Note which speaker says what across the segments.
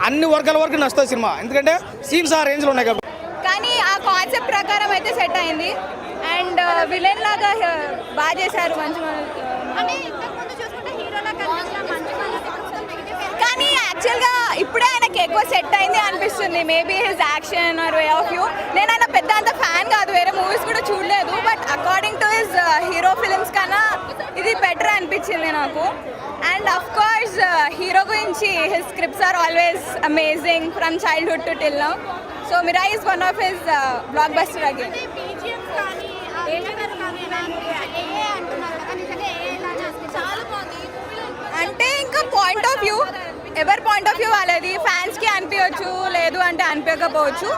Speaker 1: అన్ని వర్గాల వరకు నచ్చుతుంది సినిమా, ఎందుకంటే సీన్స్ ఆ రేంజ్లో ఉన్నాయి కాబట్టి.
Speaker 2: కానీ ఆ కాన్సెప్ట్ ప్రకారం అయితే సెట్ అయింది అండ్ విలన్ లాగా బాగా చేశారు. కానీ యాక్చువల్గా ఇప్పుడే ఆయనకి ఎక్కువ సెట్ అయింది అనిపిస్తుంది. Maybe his action or way of view. నేను ఆయన పెద్ద అంత ఫ్యాన్ కాదు, వేరే మూవీస్ కూడా చూడలేదు. But according to his hero films కన్నా ఇది బెటర్ అనిపించింది నాకు. అండ్ అఫ్ కోర్స్ హీరో గురించి his scripts are always amazing from childhood to till now. So Mirai is one of his blockbuster again. అంటే ఇంకా పాయింట్ ఆఫ్ వ్యూ, ఎవరి point of view వాళ్ళది. ఫ్యాన్స్కి అనిపించవచ్చు, లేదు అంటే అనిపించకపోవచ్చు.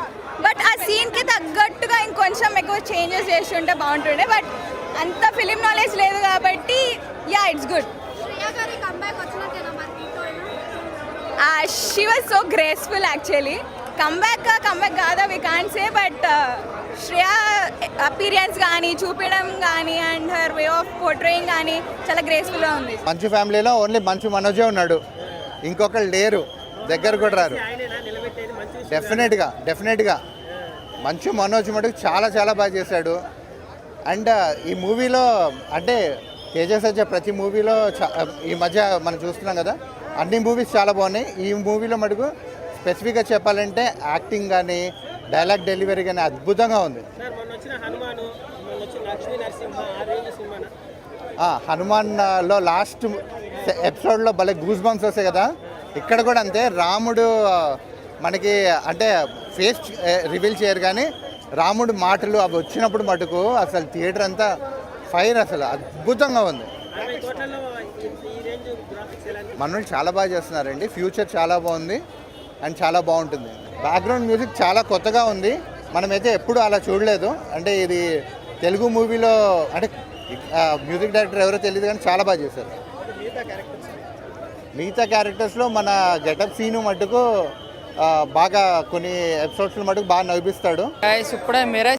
Speaker 2: బట్ ఆ సీన్కి తగ్గట్టుగా ఇంకొంచెం ఎక్కువ చేంజెస్ చేసి ఉంటే బాగుంటుండే. బట్ అంత ఫిలిం నాలెడ్జ్ లేదు కాబట్టి yeah it's good. She was so graceful actually. Comeback కాదా we can't say, but Shreya appearance కానీ చూపించడం కానీ and her way of portraying కానీ చాలా గ్రేస్ఫుల్గా ఉంది.
Speaker 3: మంచు ఫ్యామిలీలో ఓన్లీ మంచు మనోజే ఉన్నాడు, ఇంకొకళ్ళు లేరు, దగ్గర కూడా రారు. డెఫినెట్గా మంచు మనోజ్ మటుకు చాలా బాగా చేశాడు. అండ్ ఈ మూవీలో అంటే తేజస్ వచ్చే ప్రతి మూవీలో ఈ మధ్య మనం చూస్తున్నాం కదా, అన్ని మూవీస్ చాలా బాగున్నాయి. ఈ మూవీలో మటుకు స్పెసిఫిక్గా చెప్పాలంటే యాక్టింగ్ కానీ డైలాగ్ డెలివరీ కానీ అద్భుతంగా ఉంది. హనుమాన్లో లాస్ట్ ఎపిసోడ్లో భలే గూస్ బంప్స్ వస్తాయి కదా, ఇక్కడ కూడా అంతే. రాముడు మనకి అంటే ఫేస్ రివీల్ చేయరు కానీ రాముడు మాటలు అవి వచ్చినప్పుడు మటుకు అసలు థియేటర్ అంతా ఫైర్, అసలు అద్భుతంగా ఉంది. మనోళ్ళు చాలా బాగా చేస్తున్నారండి, ఫ్యూచర్ చాలా బాగుంది అండ్ చాలా బాగుంటుంది. బ్యాక్గ్రౌండ్ మ్యూజిక్ చాలా కొత్తగా ఉంది, మనమైతే ఎప్పుడు అలా చూడలేదు. అంటే ఇది తెలుగు మూవీలో అంటే మ్యూజిక్ డైరెక్టర్ ఎవరో తెలియదు కానీ చాలా బాగా చేశారు. మిగతా క్యారెక్టర్స్లో మన గెటప్ సీను మటుకు బాగా కొన్ని ఎపిసోడ్స్లో మటుకు బాగా నవ్విస్తాడు.
Speaker 4: ఇప్పుడే